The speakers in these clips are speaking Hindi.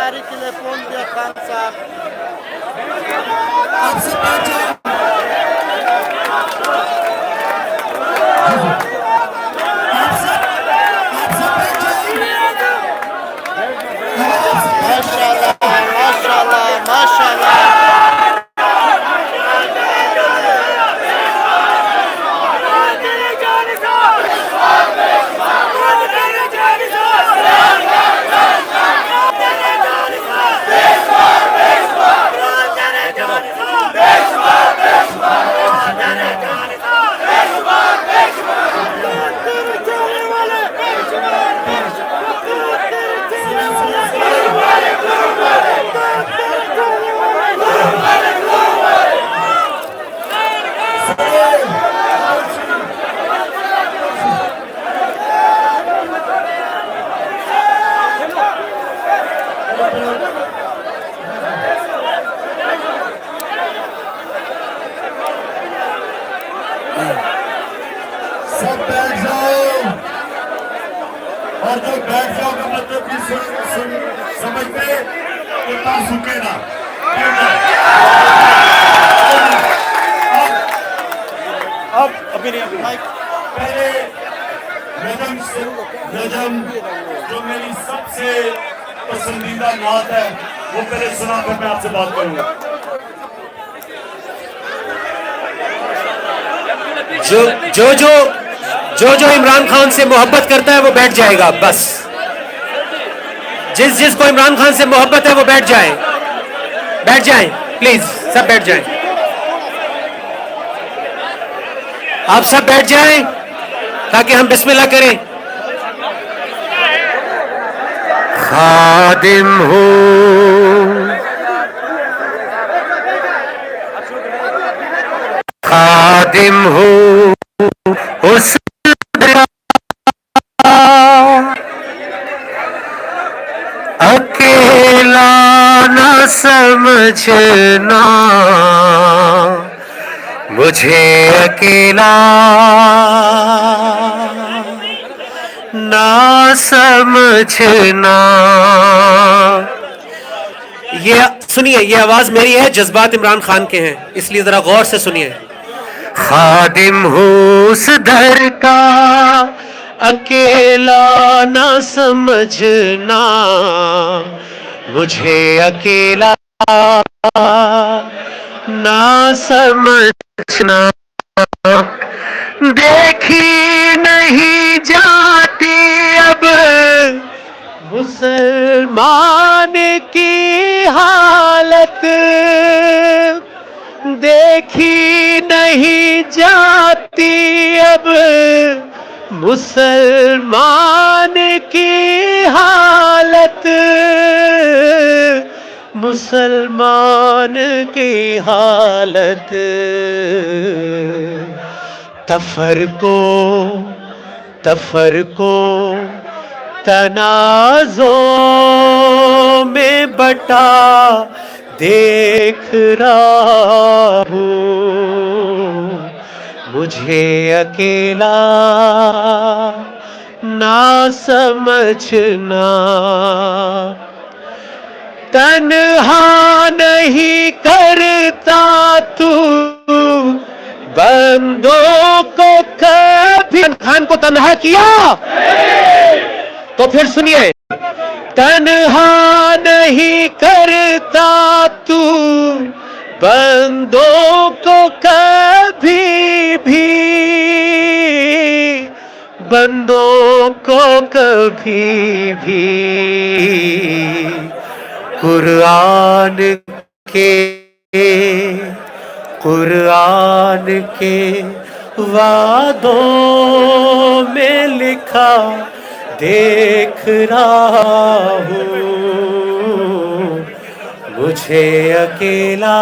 तैयारी के लिए फोन दिया खान साहब। माशाल्लाह माशाल्लाह माशाल्लाह। सब बैठ जाओ और जो बैठ जाओ का मतलब भी समझते उतना सूखेगा। अब अभी नहीं पहले नजम जो मेरी सबसे पसंदीदा नात है वो पहले सुनाकर मैं आपसे बात करूंगा। जो इमरान खान से मोहब्बत करता है वो बैठ जाएगा। बस जिसको इमरान खान से मोहब्बत है वो बैठ जाए प्लीज, सब बैठ जाएं। आप सब बैठ जाएं ताकि हम बिस्मिल्लाह करें। खादिम हूँ, खादिम हूँ उस अकेला न समझना, मुझे अकेला ना समझना। ये सुनिए, ये आवाज मेरी है, जज्बात इमरान खान के हैं, इसलिए जरा गौर से सुनिए। खादिम हूँ उस दर का अकेला ना समझना, मुझे अकेला ना समझना। देखी नहीं जाती अब मुसलमान की हालत, देखी नहीं जाती अब मुसलमान की हालत, मुसलमान की हालत। तफरको तनाज़ों में बटा देख रहा हूँ, मुझे अकेला ना समझना। तन्हा नहीं करता तू बंदों को कभी। खान को तन्हा किया तो फिर सुनिए, तन्हा नहीं करता तू बंदों को कभी भी, बंदों को कभी भी। कुरान के वादों में लिखा देख रहा हूँ, मुझे अकेला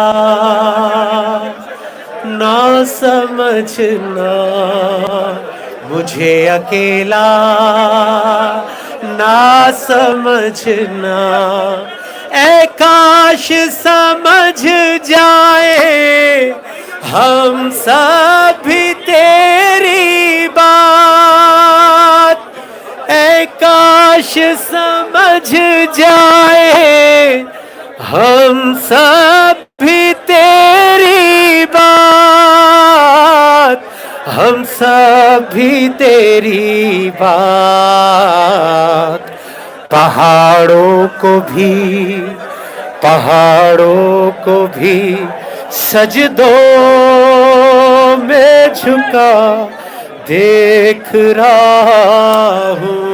ना समझना, मुझे अकेला ना समझना। ऐ काश समझ जाए हम सब भी तेरी बात, ऐ काश समझ जाए हम सब भी तेरी बात, हम सब भी तेरी बात। पहाड़ों को भी सजदों में झुका देख रहा हूँ।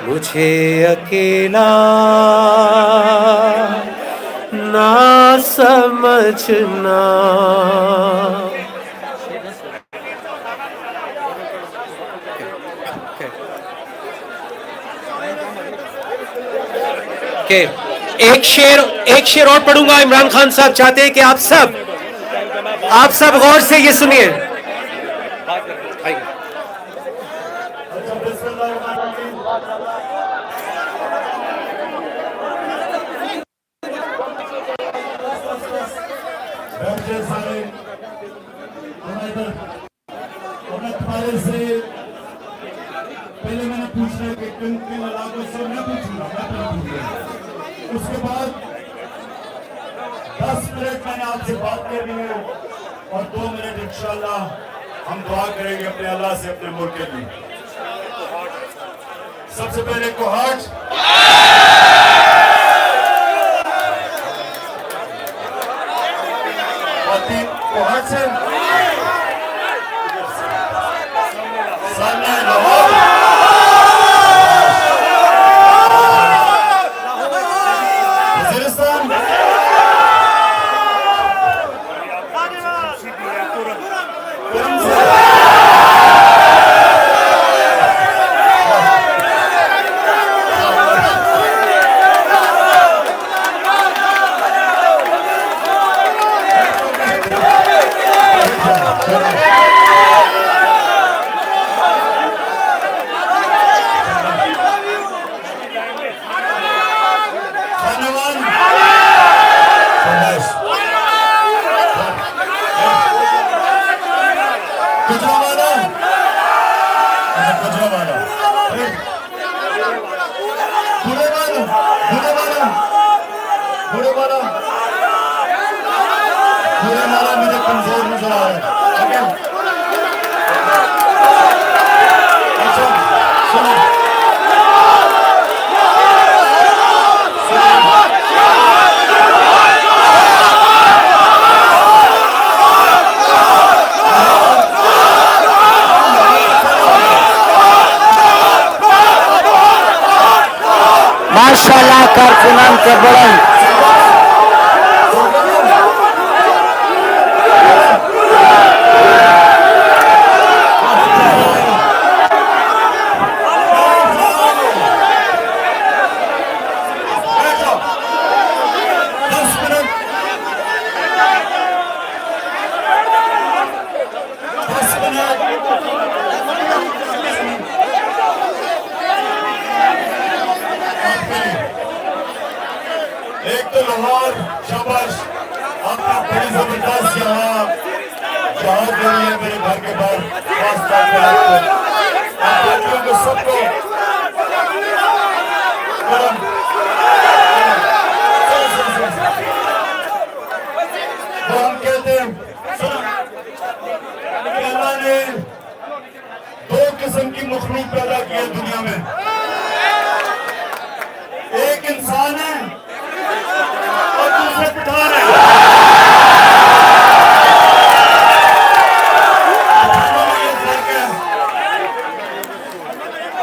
मुझे अकेला ना समझना। के एक शेर और पढ़ूंगा। इमरान खान साहब चाहते हैं कि आप सब गौर से ये सुनिए। पहले मैंने पूछना है कि किन किन इलाकों से मैं पूछूंगा, उसके बाद 10 मिनट मैंने आपसे बात करनी है और 2 मिनट इंशाल्लाह हम दुआ करेंगे अपने अल्लाह से अपने मुल्क के लिए। सबसे पहले कोहाट, कोहाट से सामने लाहौर, वजीरिस्तान, मुझे कमजोर नजर आ रहा है। अच्छा सुनो, माशाल्लाह कारकुनान के बुलंद। एक तो लाहौर शाबाश, आपने बड़ी जबरदस्त यहाँ जहाज दे रही है मेरे घर के बाहर खास तौर पे आपको सबको हम कहते हैं कि अल्लाह ने 2 किस्म की मखलूक पैदा की है दुनिया में। एक इंसान है और दूसरे पठान है। ये फर्क है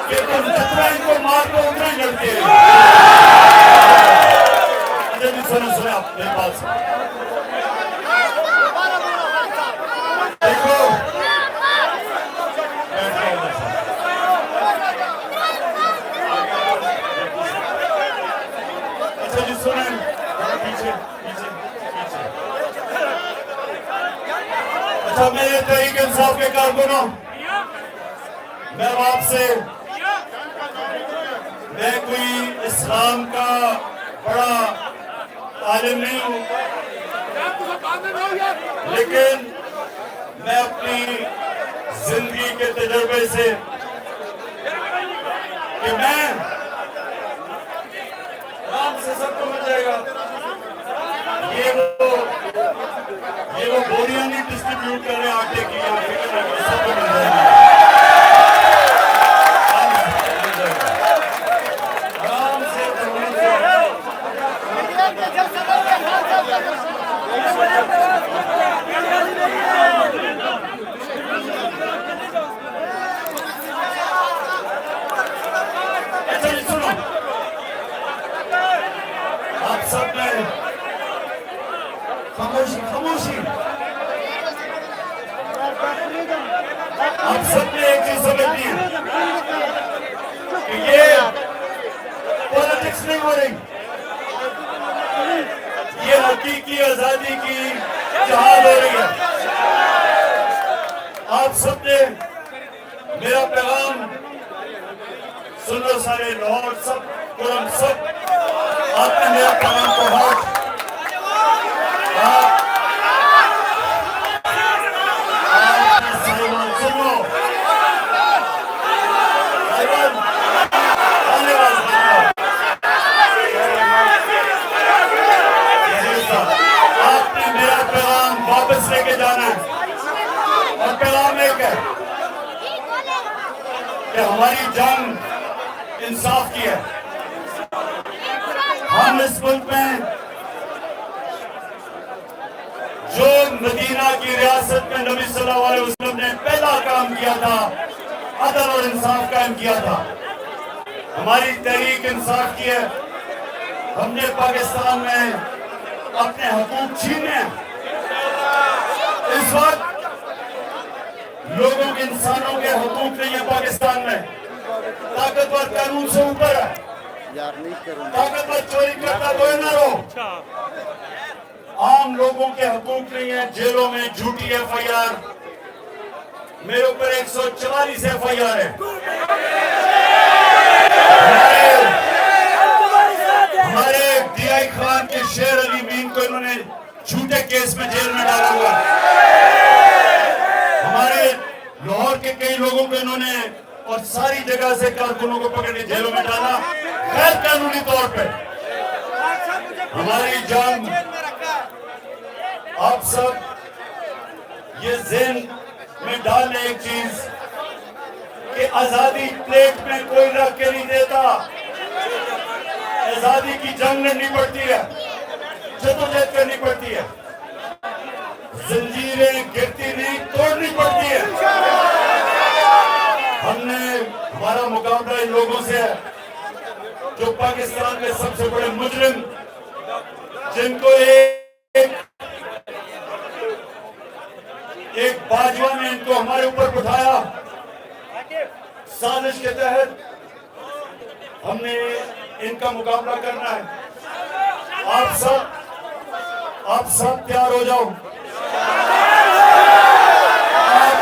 कि तुम जितना इनको मार दो उतना ही लड़ते हैं। सुने आप मेरी बात से देखो, अच्छा जी सुने, पीछे पीछे पीछे। अच्छा मेरे तहरीक इंसाफ के कारकुनों, मैं आपसे, मैं कोई इस्लाम का बड़ा आलिम नहीं हूं, लेकिन मैं अपनी जिंदगी के तजुर्बे से कि मैं आराम से सबको मिल जाएगा। ये वो बोरियां नहीं डिस्ट्रीब्यूट कर रहे हैं आटे की, आप फिक्र ना करो, सबको मिल जाएगा। आराम से सुनो, आप सब ने खामोशी खामोशी, आप सबने एक चीज समझनी है कि ये पॉलिटिक्स नहीं हो रही, ये हकीकी आजादी की जहाद हो रही है। आप सबने मेरा पैगाम सुन लो, सारे लाहौर सब कुरम सब, आपने मेरा पैगाम को हाथ लेके जाना है। और पैगाम एक है कि हमारी जंग इंसाफ की है। हम इस मुल्क में जो मदीना की रियासत में नबी सल्लल्लाहु अलैहि वसल्लम ने पहला काम किया था, अदल और इंसाफ कायम किया था। हमारी तहरीक इंसाफ की है। हमने पाकिस्तान में अपने हकूक छीने। इस वक्त लोगों के, इंसानों के हकूक नहीं है पाकिस्तान में। ताकतवर कानून से ऊपर है। ताकतवर चोरी करता कोई ना रो। आम लोगों के हकूक नहीं है। जेलों में झूठी FIR, मेरे ऊपर 144 FIR है। हमारे DI खान के शेर अली मीन को इन्होंने झूठे केस में जेल में डाला हुआ। हमारे लाहौर के कई लोगों को इन्होंने और सारी जगह से कारकुनों को पकड़ के जेलों में डाला गैर कानूनी तौर पे। हमारी जान, आप सब ये ज़हन में डालें एक चीज कि आजादी प्लेट में कोई रख के नहीं देता। आजादी की जंग लड़नी पड़ती है, जद्दोजहद करनी पड़ती है, जंजीरें गिरती नहीं तोड़नी पड़ती है। हमारा मुकाबला इन लोगों से है जो पाकिस्तान के सबसे बड़े मुजरिम, जिनको एक बाजवा ने इनको हमारे ऊपर बिठाया। साजिश के तहत हमने इनका मुकाबला करना है। आप सब तैयार हो जाओ। आप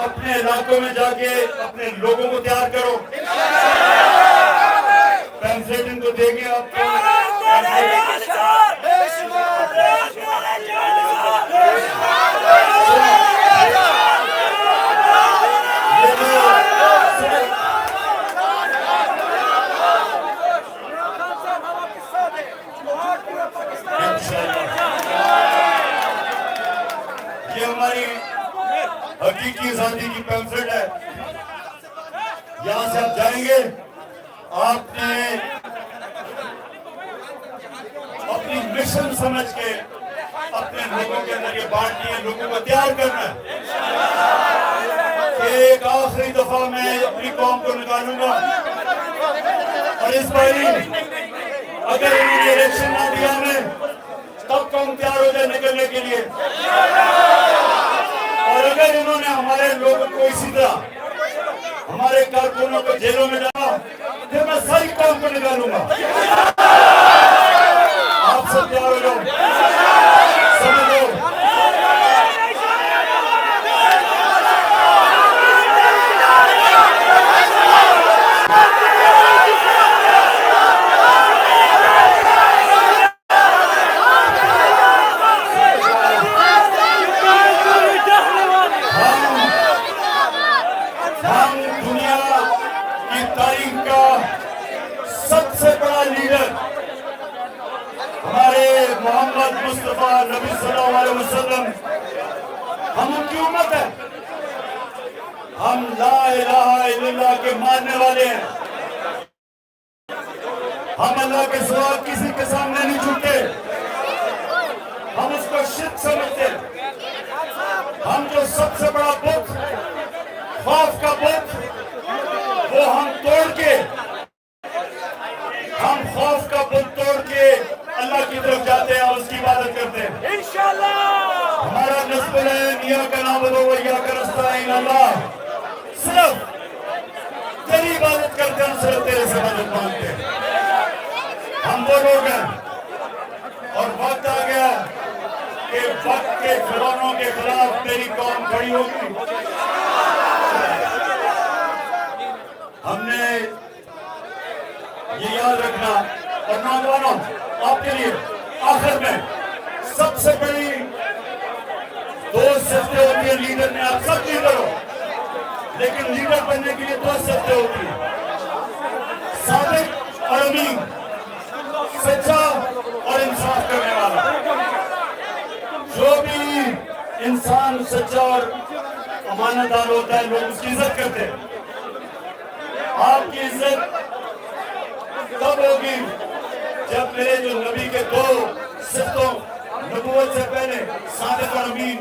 अपने इलाकों में जाके अपने लोगों को तैयार करो। पैम्फलेट इनको देंगे आपको। ये हमारी हकीकी आजादी की पैम्फलेट है। यहां से आप जाएंगे, आपने अपनी मिशन समझ के अपने लोगों के अंदर ये बांटनी है, लोगों को तैयार करना है। एक आखिरी दफा मैं अपनी कौम को निकालूंगा और इस बारी अगर इन्होंने इलेक्शन ना दिया हमें, तब कौम तैयार हो जाए निकलने के लिए। और अगर इन्होंने हमारे लोगों को इसी तरह, हमारे कारकुनों को जेलों में डाला, फिर मैं सारी कौम को निकालूंगा। आप सब तैयार हो जाओ, समझो। हम दुनिया की तारीख मोहम्मद मुस्तफा नबी सल्लल्लाहु अलैहि वसल्लम हम उनकी उम्मत है। हम ला इलाहा इल्लल्लाह के मानने वाले हैं। हम अल्लाह के सिवा किसी के सामने नहीं झुकते। हम उसको शिर्क समझते। हम जो सबसे बड़ा बुत, खौफ का बुत, वो हम तोड़ के, हम खौफ का बुत तोड़ के अल्लाह की तरफ जाते हैं और उसकी इबादत करते हैं। इंशाअल्लाह हमारा नस्बुल है इय्या का नाबुदु व इय्या का नस्तईन। अल्लाह सिर्फ तेरी इबादत करते हैं, सिर्फ तेरे से मदद मांगते हैं। हम वो लोग हैं और वक्त आ गया कि वक्त के फिरौनों के खिलाफ तेरी कौम खड़ी होगी। हमने ये याद रखना। और नौजवानों, आपके लिए आखिर में सबसे बड़ी दो शर्तें होती है लीडर में। आप सब लीडर हो, लेकिन लीडर बनने के लिए दो शर्तें होती है, सादिक और अमीन, सच्चा और इंसाफ करने वाला। जो भी इंसान सच्चा और अमानतदार होता है, लोग उसकी इज्जत करते हैं। आपकी इज्जत तब होगी जब मेरे जो नबी के दो सिफ्तों, नबूवत से पहले सादिक और अमीन,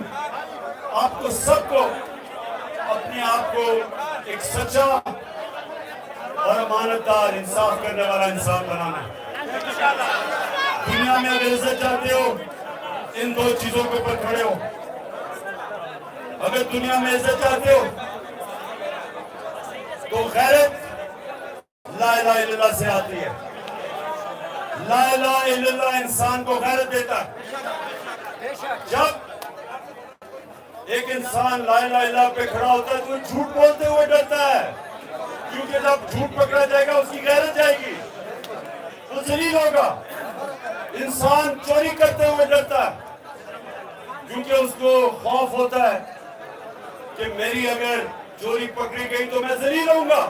आपको सबको अपने आप को एक सच्चा और अमानतदार, इंसाफ करने वाला इंसान बनाना है। दुनिया में अगर इज्जत चाहते हो, इन दो चीजों के ऊपर खड़े हो। अगर दुनिया में इज्जत चाहते हो तो गैरत ला इलाहा इल्लल्लाह से आती है। ला इलाहा इल्लल्लाह इंसान को गैरत देता है। जब एक इंसान ला इलाहा इल्लल्लाह पे खड़ा होता है तो झूठ बोलते हुए डरता है, क्योंकि जब झूठ पकड़ा जाएगा उसकी गैरत जाएगी, वो जलील होगा। इंसान चोरी करते हुए डरता है, क्योंकि उसको खौफ होता है कि मेरी अगर चोरी पकड़ी गई तो मैं जलील होऊंगा।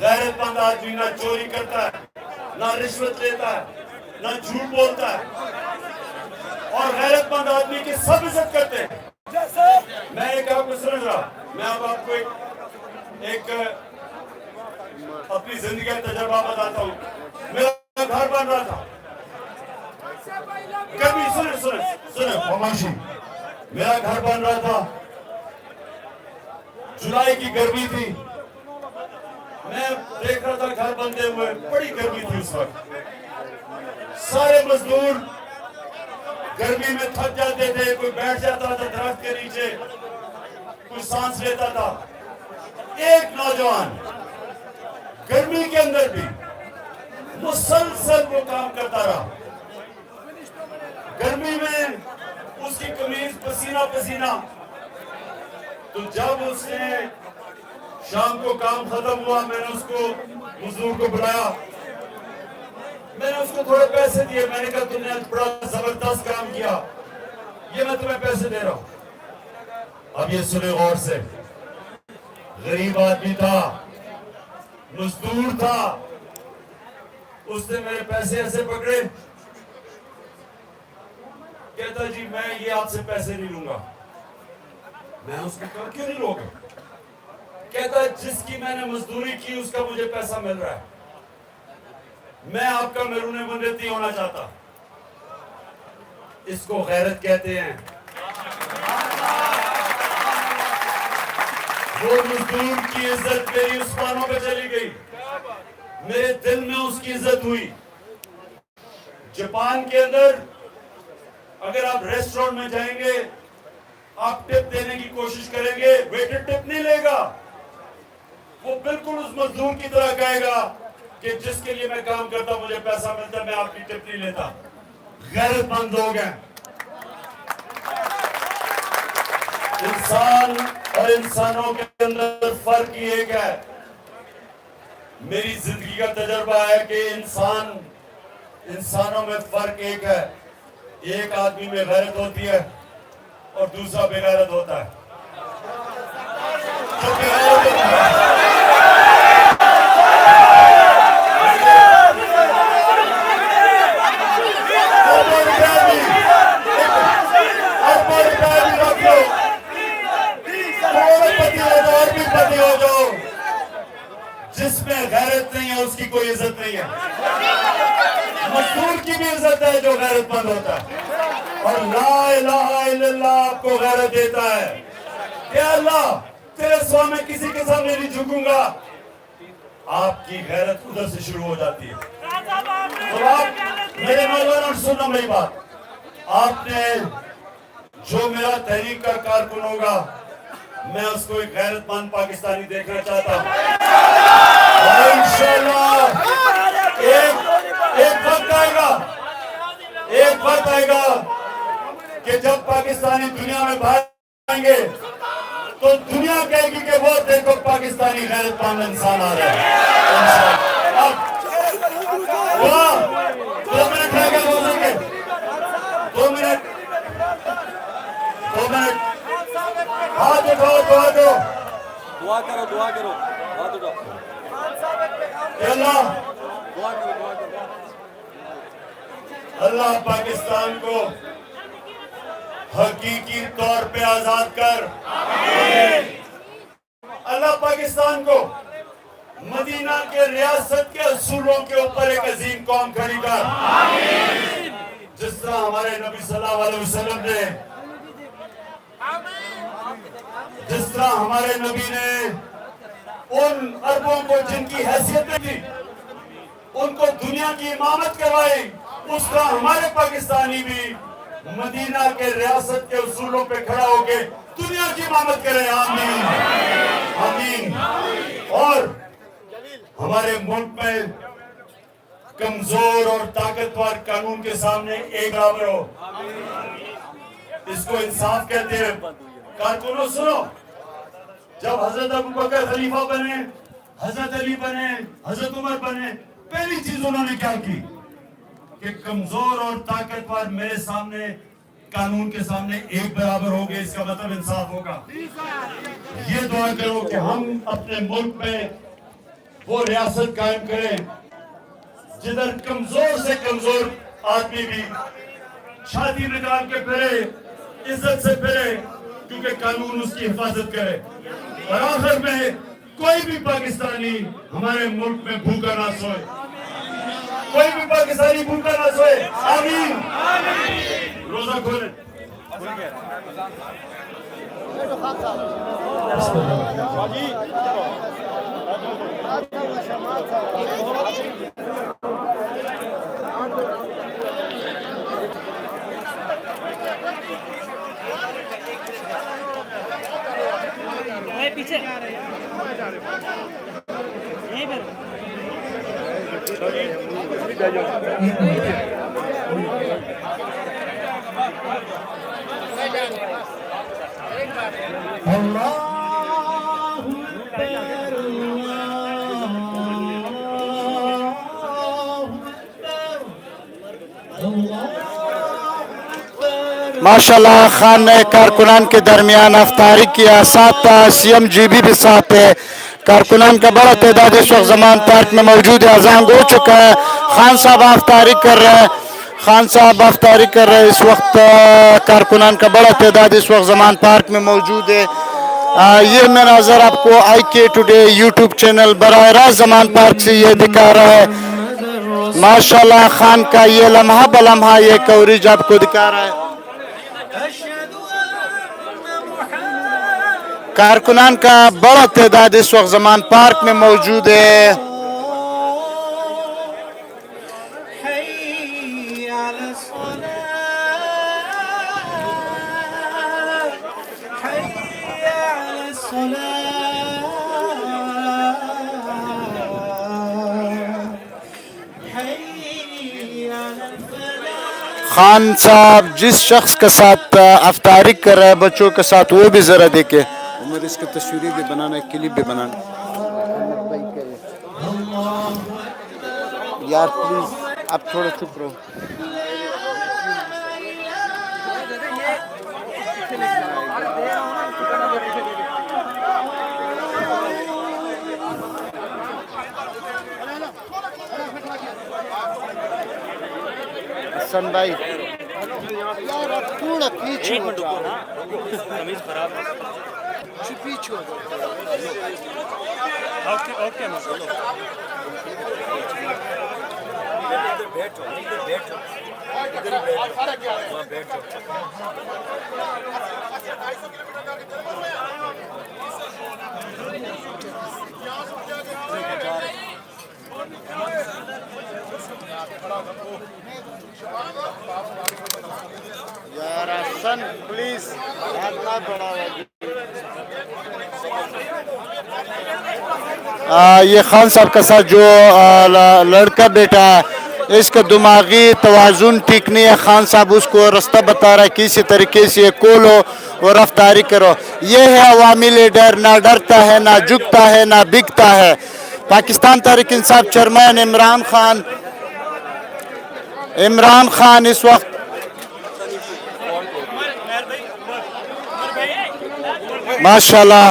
गैरतमंद आदमी ना चोरी करता है, ना रिश्वत लेता है, ना झूठ बोलता है, और गैरतमंद आदमी की सब इज्जत करते हैं। मैं एक आपको समझ रहा, मैं अब आपको एक अपनी जिंदगी का तजुर्बा बताता हूँ। मेरा घर बन रहा था, कभी सुने खामोशी। मेरा घर बन रहा था, जुलाई की गर्मी थी, मैं देख रहा था घर बनते हुए, बड़ी गर्मी थी उस वक्त। सारे मजदूर गर्मी में थक जाते थे, कोई बैठ जाता था दरख्त के नीचे, कोई सांस लेता था। एक नौजवान गर्मी के अंदर भी मुसलसल वो काम करता रहा। गर्मी में उसकी कमीज पसीना पसीना। तो जब उसने शाम को काम खत्म हुआ, मैंने उसको मजदूर को बुलाया, मैंने उसको थोड़े पैसे दिए। मैंने कहा तुमने आज बड़ा जबरदस्त काम किया, ये मैं तुम्हें पैसे दे रहा हूं। अब ये सुने गौर से, गरीब आदमी था, मजदूर था, उसने मेरे पैसे ऐसे पकड़े, कहता जी मैं ये आपसे पैसे नहीं लूंगा। मैं उसको कहा क्यों नहीं लोगे? कहता जिसकी मैंने मजदूरी की उसका मुझे पैसा मिल रहा है, मैं आपका मेरूने बंदे नहीं होना चाहता। इसको गैरत कहते हैं। वो मजदूर की इज्जत मेरी उस्मानों पे चली गई, मेरे दिल में उसकी इज्जत हुई। जापान के अंदर अगर आप रेस्टोरेंट में जाएंगे, आप टिप देने की कोशिश करेंगे, वेटर टिप नहीं लेगा, वो बिल्कुल उस मजदूर की तरह कहेगा कि जिसके लिए मैं काम करता मुझे पैसा मिलता, मैं आपकी टिप नहीं लेता। गैरतमंद लोग हैं। इंसान और इंसानों के अंदर फर्क ही एक है। मेरी जिंदगी का तजुर्बा है कि इंसानों में फर्क एक है। एक आदमी में गैरत होती है और दूसरा बेगैरत होता है। जो बेगैरत होती है नहीं है उसकी कोई इज्जत नहीं है। मजदूर की भी इज्जत है जो गैरतमंद होता है। और ला इलाहा इल्लल्लाह आपको गैरत देता है कि अल्लाह तेरे सिवा मैं किसी के सामने नहीं झुकूंगा। आपकी गैरत उधर से शुरू हो जाती है। तो आप मेरे नौजवानों सुनो मेरी बात, आपने जो मेरा तहरीक का कारकुन होगा मैं उसको एक गैरतमंद पाकिस्तानी देखना चाहता हूं। और इंशाअल्लाह एक वक्त आएगा कि जब पाकिस्तानी दुनिया में बाहर आएंगे तो दुनिया कहेगी कि वो देखो पाकिस्तानी गैरतमंद इंसान आ रहे हैं। अब 2 मिनट रहेगा बोलने के, 2 मिनट हाथ उठाओ, दुआ करो हाथ उठाओ। अल्लाह पाकिस्तान को हकीकी तौर पे आजाद कर। अल्लाह पाकिस्तान को मदीना के रियासत के असूलों के ऊपर एक अजीम कौम खड़ी कर। जिस तरह हमारे नबी सल्लल्लाहु अलैहि वसल्लम ने, जिस तरह हमारे नबी ने उन अरबों को जिनकी हैसियत थी उनको दुनिया की इमामत करवाई, उस तरह हमारे पाकिस्तानी भी मदीना के रियासत के उसूलों पे खड़ा होके दुनिया की इमामत करें। आमीन आमीन। और हमारे मुल्क में कमजोर और ताकतवर कानून के सामने एक बराबर हो, इसको इंसाफ कहते हैं। कारकुनों सुनो, जब हजरत अबू बकर खलीफा बने, हजरत अली बने, हजरत उमर बने, पहली चीज उन्होंने क्या की कि कमजोर और ताकतवर मेरे सामने कानून के सामने एक बराबर हो गए, इसका मतलब इंसाफ होगा। ये दुआ करो कि हम अपने मुल्क में वो रियासत कायम करें जिधर कमजोर से कमजोर आदमी भी छाती निकाल के फिरे, इज्जत से फिरे, क्योंकि कानून उसकी हिफाजत करे। और आखिर में कोई भी पाकिस्तानी हमारे मुल्क में भूखा ना सोए, कोई भी पाकिस्तानी भूखा ना सोए। आमीन। रोजा खोले। पीछे यहीं पर माशाल्लाह खान कारकुनान के दरमियान अफ्तारी किया। साथ CMGB भी साथ है। कारकुनान का बड़ा तादाद इस वक्त जमान पार्क में मौजूद है। अजान हो चुका है। खान साहब अफ्तारी कर रहे हैं, खान साहब अफ्तारी कर रहे हैं इस वक्त। कारकुनान का बड़ा तादाद इस वक्त जमान पार्क में मौजूद है। ये मनाजर आपको IK टुडे यूट्यूब चैनल बराह रास्त जमान पार्क से ये दिखा रहा है। माशाल्लाह खान का ये लम्हा बलम्हा ये कवरेज आपको दिखा रहा है। कारकुनान का बड़ा तादाद इस वक्त जमान पार्क में मौजूद है। खान साहब जिस शख्स के साथ अफ्तारी कर रहे हैं बच्चों के साथ, वो भी जरा देखे। उमर इसकी तस्वीरें भी बनाना है, क्लिप भी बनाना यार, प्लीज आप थोड़ा चुप रहो। हसन भाई यार आप थोड़ा पीछे हो जाओ ना, कमीज खराब है, पीछे हो जाओ। ओके ओके यार सन प्लीज हाथ ना बढ़ाओ। ये खान साहब का साथ जो लड़का बेटा है, इसका दिमागी तवाजुन ठीक नहीं है। खान साहब उसको रास्ता बता रहा है किसी तरीके से खोलो और रफ्तारी करो। ये है अवामी लीडर, ना डरता है, ना झुकता है, ना बिकता है। पाकिस्तान तहरीक इंसाफ चेयरमैन इमरान खान इस वक्त माशाल्लाह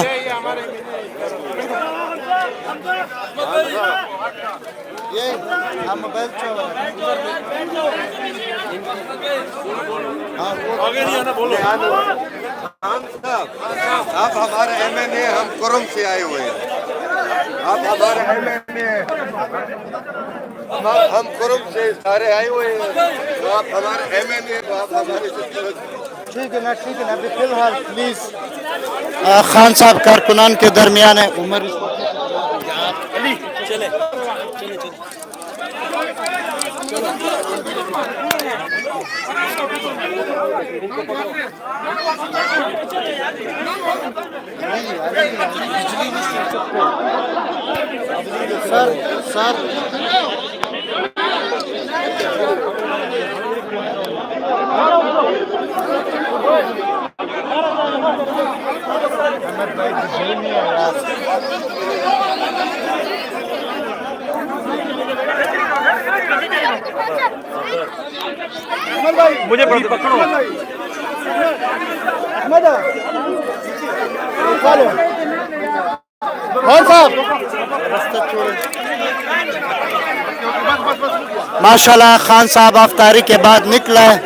ये हम मोबाइल आगे नहीं आना, बोलो। आप हमारे MNA, हम कुरुम से आए हुए हैं। आप हमारे MNA, हम कुरुम से सारे आए हुए हैं। तो आप हमारे MNA, तो आप हमारे ठीक है ना अभी फिलहाल प्लीज खान साहब कारकुनान के दरमियान है उमर चले सर मुझे पकड़ो। कौन साहब माशाल्लाह खान साहब अफ्तारी के बाद निकला है।